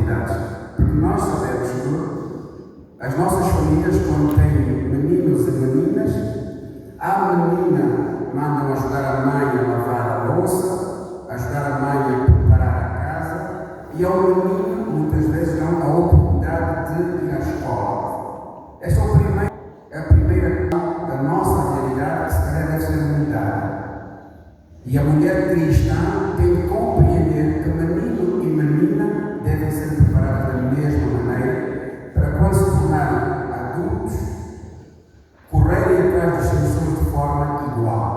responsabilidades. Porque nós sabemos que as nossas famílias, quando têm meninos e meninas, a menina mandam ajudar a mãe a lavar a louça, ajudar a mãe a preparar a casa, e ao menino, muitas vezes, dão a oportunidade de ir à escola. Esta é a primeira da nossa realidade que se calhar deve ser mudada. E a mulher cristã tem que compreender que menino e menina devem ser preparados da mesma maneira para, quando se tornarem adultos, correrem atrás dos seus sonhos de forma igual.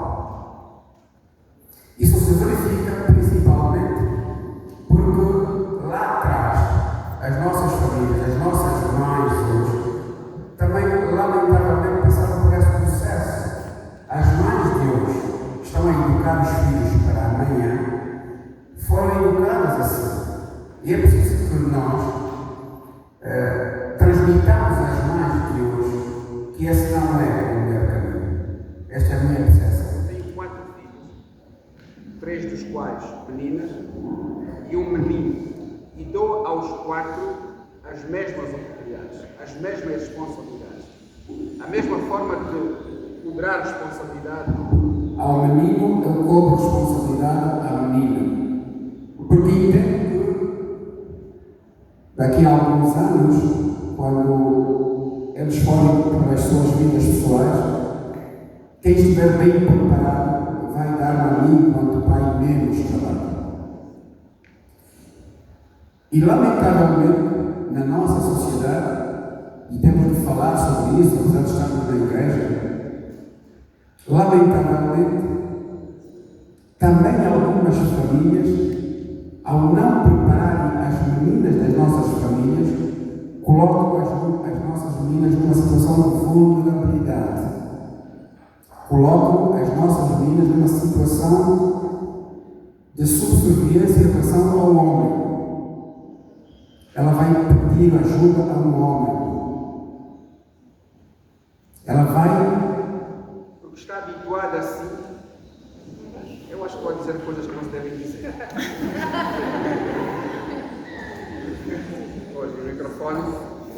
Isso se verifica principalmente porque lá atrás as nossas famílias, as nossas mães hoje, também lamentavelmente passaram por esse processo. As mães de hoje estão a educar os filhos para amanhã, foram educadas assim. E é preciso que nós transmitamos às mães de hoje que esse não é o melhor caminho. Esta é a minha percepção. Tenho 4 filhos, 3 dos quais meninas e um menino. E dou aos 4 as mesmas oportunidades, as mesmas responsabilidades. A mesma forma de cobrar responsabilidade ao menino, eu cobro responsabilidade à menina. Porque entendo que daqui a alguns anos, quando eles forem para as suas vidas pessoais, quem estiver bem preparado vai dar a mim, enquanto pai, menos trabalho. E lamentavelmente, na nossa sociedade, e temos de falar sobre isso, apesar de estarmos na igreja, lamentavelmente, também algumas famílias, ao não prepararem as meninas das nossas famílias, colocam as nossas meninas numa situação de vulnerabilidade. Colocam as nossas meninas numa situação de subserviência em relação ao homem. Ela vai pedir ajuda a um homem. Ela vai... Porque está habituada assim. Eu acho que pode dizer coisas que não se devem dizer. Hoje o microfone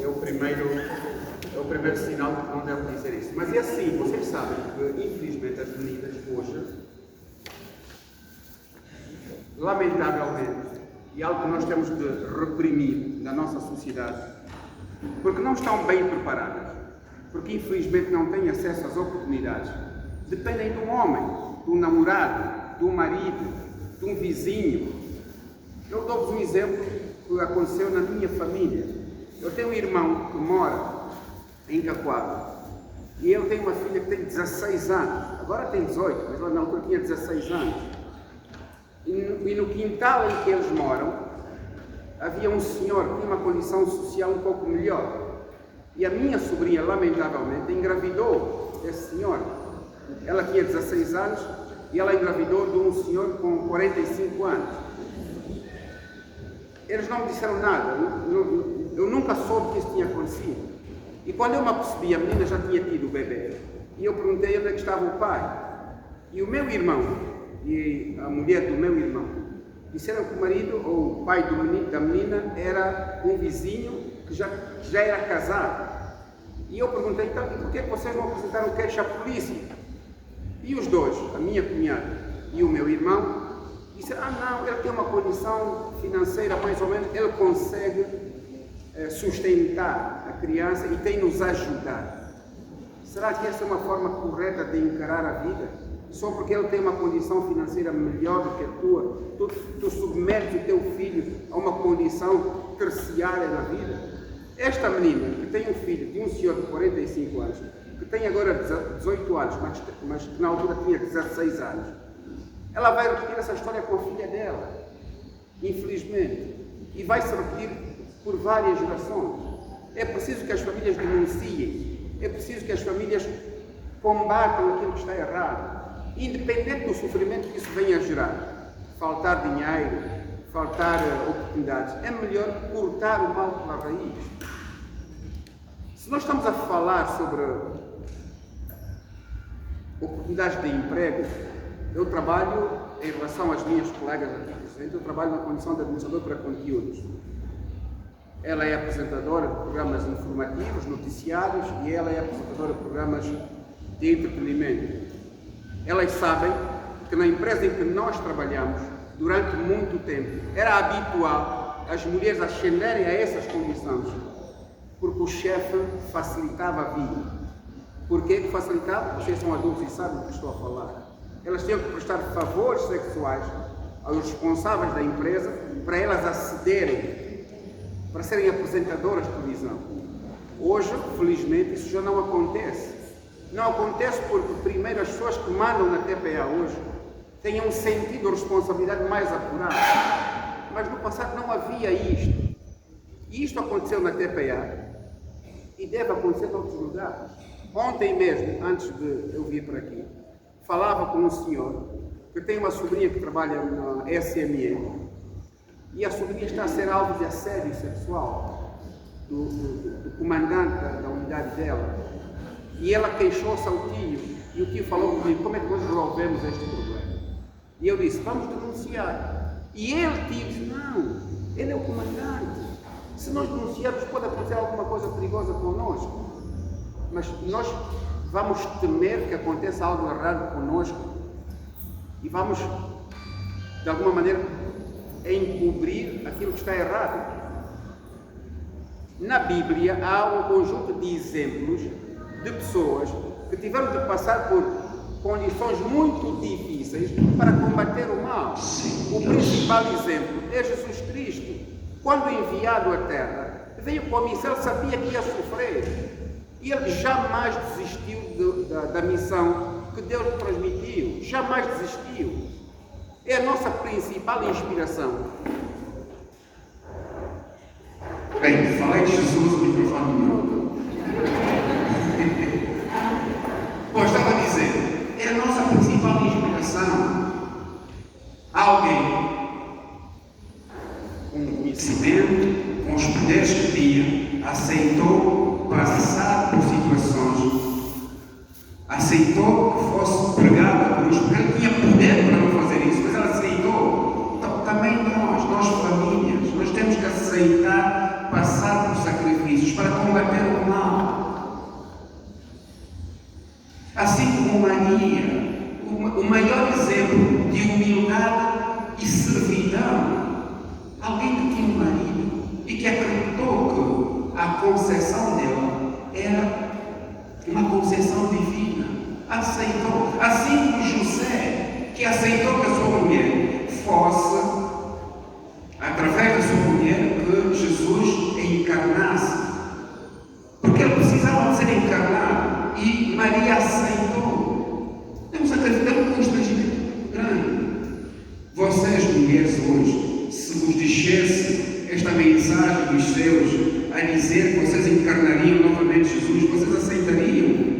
é o primeiro sinal de que não devo dizer isso. Mas é assim, vocês sabem que infelizmente as meninas hoje, lamentavelmente, e algo que nós temos de reprimir na nossa sociedade, porque não estão bem preparadas, porque infelizmente não têm acesso às oportunidades, dependem de um homem, de um namorado, de um marido, de um vizinho. Eu dou-vos um exemplo que aconteceu na minha família. Eu tenho um irmão que mora em Cacoaba e ele tem uma filha que tem 16 anos, agora tem 18, mas lá na altura tinha 16 anos. E no quintal em que eles moram, havia um senhor que tinha uma condição social um pouco melhor. E a minha sobrinha, lamentavelmente, engravidou desse senhor. Ela tinha 16 anos e ela engravidou de um senhor com 45 anos. Eles não me disseram nada, eu nunca soube que isso tinha acontecido. E quando eu me apercebi, a menina já tinha tido o bebê. E eu perguntei onde é que estava o pai. E o meu irmão e a mulher do meu irmão disseram que o marido ou o pai da menina era um vizinho que já era casado. E eu perguntei, então, e por que vocês não apresentaram queixa à polícia? E os dois, a minha cunhada e o meu irmão, disseram, não, ele tem uma condição financeira mais ou menos, ele consegue sustentar a criança e tem nos ajudado. Será que essa é uma forma correta de encarar a vida? Só porque ele tem uma condição financeira melhor do que a tua, tu submetes o teu filho a uma condição terciária na vida? Esta menina, que tem um filho de um senhor de 45 anos, que tem agora 18 anos, mas que na altura tinha 16 anos, ela vai repetir essa história com a filha dela, infelizmente, e vai se repetir por várias gerações. É preciso que as famílias denunciem, é preciso que as famílias combatam aquilo que está errado. Independente do sofrimento que isso venha a gerar, faltar dinheiro, faltar oportunidades, é melhor cortar o mal pela raiz. Se nós estamos a falar sobre oportunidades de emprego, eu trabalho, em relação às minhas colegas aqui presentes, eu trabalho na condição de administrador para conteúdos. ela é apresentadora de programas informativos, noticiários, e ela é apresentadora de programas de entretenimento. Elas sabem que na empresa em que nós trabalhamos, durante muito tempo, era habitual as mulheres ascenderem a essas condições, porque o chefe facilitava a vida. Por que facilitava? Vocês são adultos e sabem do que estou a falar. Elas tinham que prestar favores sexuais aos responsáveis da empresa para elas acederem, para serem apresentadoras de televisão. Hoje, felizmente, isso já não acontece. Não acontece porque, primeiro, as pessoas que mandam na TPA hoje têm um sentido de responsabilidade mais apurado. Mas no passado não havia isto. E isto aconteceu na TPA e deve acontecer em outros lugares. Ontem mesmo, antes de eu vir para aqui, falava com um senhor que tem uma sobrinha que trabalha na SME e a sobrinha está a ser alvo de assédio sexual do comandante da unidade dela. E ela queixou-se ao tio e o tio falou comigo: como é que nós resolvemos este problema? E eu disse: vamos denunciar. E ele, tio, disse: não, ele é o comandante. Se nós denunciarmos, pode acontecer alguma coisa perigosa connosco. Mas nós vamos temer que aconteça algo errado connosco e vamos, de alguma maneira, encobrir aquilo que está errado. Na Bíblia há um conjunto de exemplos de pessoas que tiveram de passar por condições muito difíceis para combater o mal. O principal exemplo é Jesus Cristo. Quando enviado à Terra, veio com a missão, ele sabia que ia sofrer. E ele jamais desistiu da missão que Deus lhe transmitiu. Jamais desistiu. É a nossa principal inspiração. Bem, falei de Jesus, o microfone não. Bom, estava a dizer, é a nossa principal inspiração. Alguém com conhecimento, com os poderes que tinha, aceitou passar por situações, aceitou que fosse pregado a cruz, porque ele tinha poder para não fazer isso, mas ela aceitou. Então, também nós famílias, nós temos que aceitar passar por sacrifícios para combater o mal. Assim como Maria, o maior exemplo de humildade e servidão, alguém que tinha um marido e que acreditou que a concepção dela era uma concepção divina, aceitou, assim como José, que aceitou que a sua mulher fosse, através da sua mulher, que Jesus encarnasse, porque ele precisava de ser encarnado, e Maria aceitou. Temos um constrangimento grande. Vocês, mulheres, hoje, se vos descesse esta mensagem dos céus a dizer que vocês encarnariam novamente Jesus, vocês aceitariam?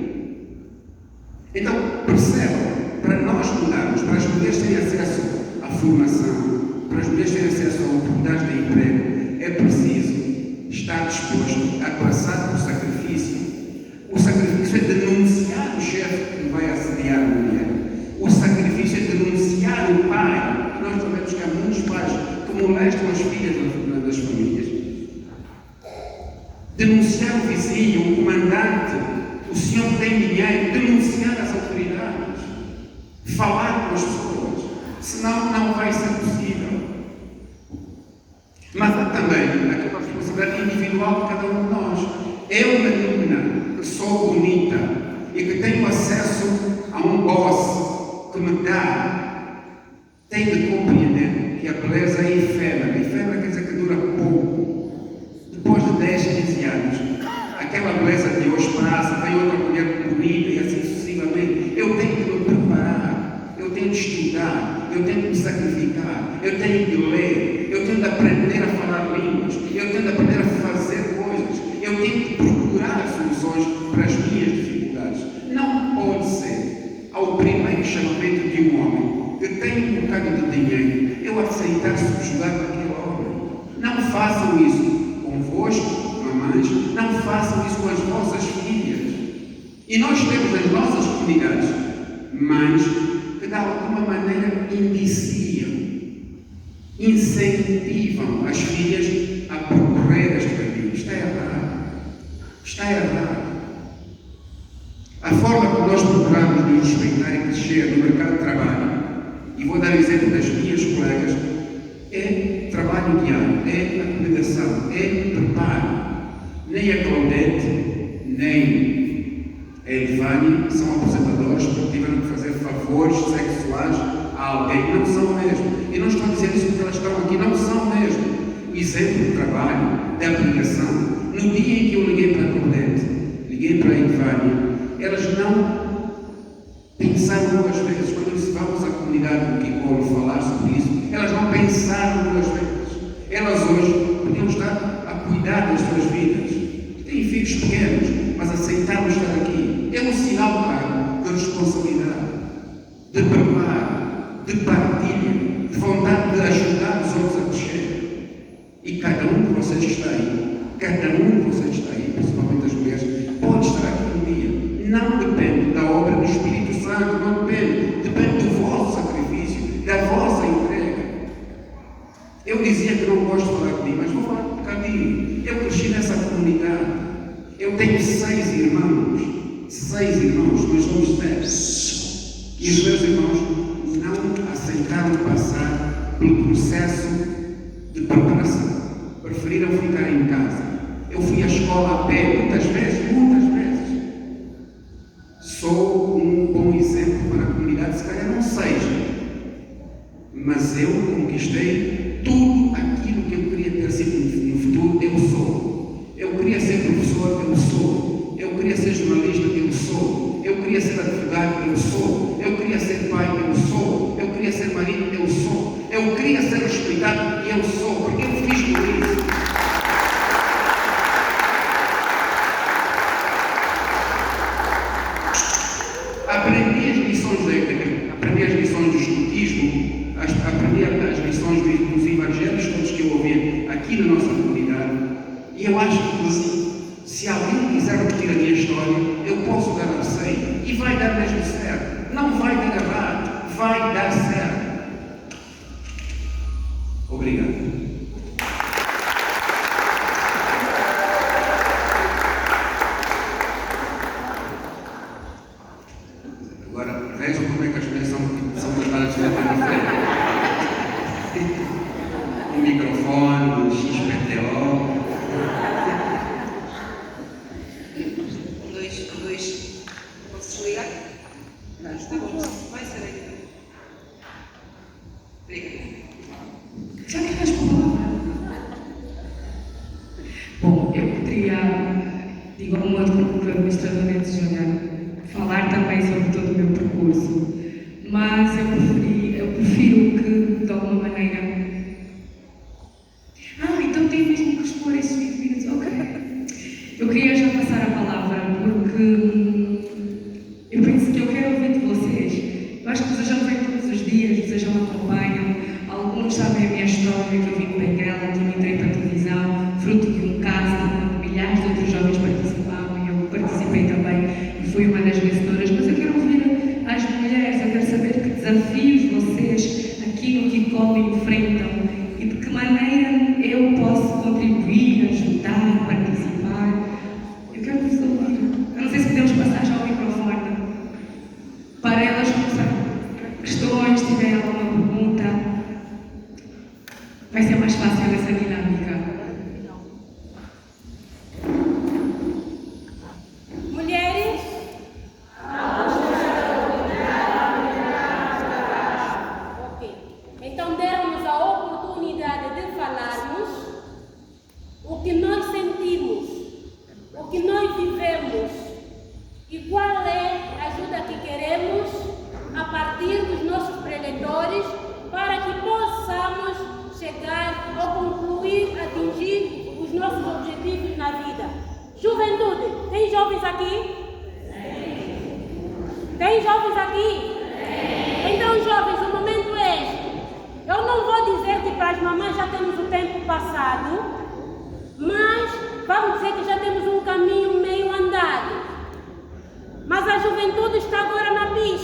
Então, percebam, para nós mudarmos, para as mulheres terem acesso à formação, para as mulheres terem acesso a oportunidades de emprego, é preciso estar disposto a passar por sacrifício. O sacrifício é denunciar o chefe que vai assediar a mulher. O sacrifício é denunciar o pai. Nós sabemos que há muitos pais que molestam as filhas das famílias. Denunciar o vizinho, o comandante, o senhor que tem dinheiro, denunciar as autoridades, falar com as pessoas, senão não vai ser possível. Mas há também aquela responsabilidade individual de cada um de nós. Eu, menina, que sou bonita e que tenho acesso a um boss que me dá, tenho de compreender que a beleza é efêmera. Efêmera quer dizer que dura pouco. Depois de 10, 15 anos, aquela beleza que hoje passa, vem outra mulher bonita e assim sucessivamente. Eu tenho de me preparar, eu tenho de estudar, eu tenho de me sacrificar, eu tenho de ler, eu tenho de aprender a falar línguas, eu tenho de aprender a fazer coisas, eu tenho de procurar soluções para as minhas dificuldades. Não pode ser ao primeiro chamamento de um homem que tem um bocado de dinheiro, eu aceitar subjugar aquele homem. Não façam isso convosco, mamães, não façam isso com as vossas filhas. E nós temos nas nossas comunidades mães que de alguma maneira indiciam, incentivam as filhas a percorrer este respeitar e crescer no mercado de trabalho, e vou dar o exemplo das minhas colegas, é trabalho diário, é abnegação, é preparo. Nem a Claudete, nem a Ivânia são apresentadores porque tiveram que fazer favores sexuais a alguém. Não são mesmo. E não estou a dizer isso porque elas estão aqui, não são mesmo. O exemplo de trabalho, da abnegação. No dia em que eu liguei para a Claudete, liguei para a Ivânia, elas não pensaram duas vezes. Quando disse vamos à comunidade do Kikolo falar sobre isso, elas não pensaram duas vezes. Elas hoje podiam estar a cuidar das suas vidas. Têm filhos pequenos, mas aceitaram estar aqui. É um sinal claro de responsabilidade, de preparo, de partilha, de vontade de ajudar os outros a crescer. E cada um de vocês que está aí, principalmente as mulheres, pode estar aqui um dia. Não depende da obra do Espírito Santo, não depende. Depende do vosso sacrifício, da vossa entrega. Eu dizia que não gosto de falar de mim, mas vou falar um bocadinho. Eu cresci nessa comunidade. Eu tenho 6 irmãos. 6 irmãos, nós somos 10. E os meus irmãos não aceitaram passar pelo processo de preparação. Preferiram ficar em casa. Eu fui à escola a pé muitas vezes. Sou um bom exemplo para a comunidade, se calhar não seja. Mas eu conquistei tudo aquilo que eu queria ter sido no futuro, eu sou. Eu queria ser professor, eu sou. Eu queria ser jornalista, eu sou. Eu queria ser advogado, eu sou. Eu queria ser pai, eu sou. Eu queria ser marido, eu sou. Eu queria ser respeitado, eu sou. Porque eu fiz tudo isso. Aprendi as lições do escutismo, aprendi as lições dos evangelhos todos que eu ouvi aqui na nossa comunidade. E eu acho que se alguém quiser repetir a minha história, eu posso dar a 100 e vai dar mesmo certo. Não vai dar errado, vai dar certo. Obrigado. Agora, vejam como é que as mulheres são tratadas na frente. Um microfone, um XPTO. 2. Posso desligar? Não, está bom. Vai ser aí. Obrigada. Já que vais com a palavra? Bom, eu poderia, igual um outro administrador de Júnior, falar também sobre todo o meu percurso, mas eu prefiro que, de alguma maneira... então tem mesmo que expor esses 20 minutos, ok. Eu queria já passar a palavra, porque eu penso que eu quero ouvir de vocês. Eu acho que vocês já me veem todos os dias, vocês já me acompanham, alguns sabem a minha história, que eu vim de Benguela, que eu entrei para a televisão, fruto de um casting, milhares de outros jovens participavam e eu participei também. Fui uma das vencedoras, mas eu quero ouvir as mulheres, eu quero saber que desafios vocês aqui no Kikolo enfrentam e de que maneira eu posso contribuir, ajudar, participar. Eu quero vos ouvir. Eu não sei se podemos passar já o microfone para elas começarem questões, se tiverem alguma pergunta. Vai ser mais fácil essa dinâmica. Juventude, tem jovens aqui? Tem jovens aqui? Então, jovens, o momento é este. Eu não vou dizer que para as mamães já temos o tempo passado, mas vamos dizer que já temos um caminho meio andado. Mas a juventude está agora na pista.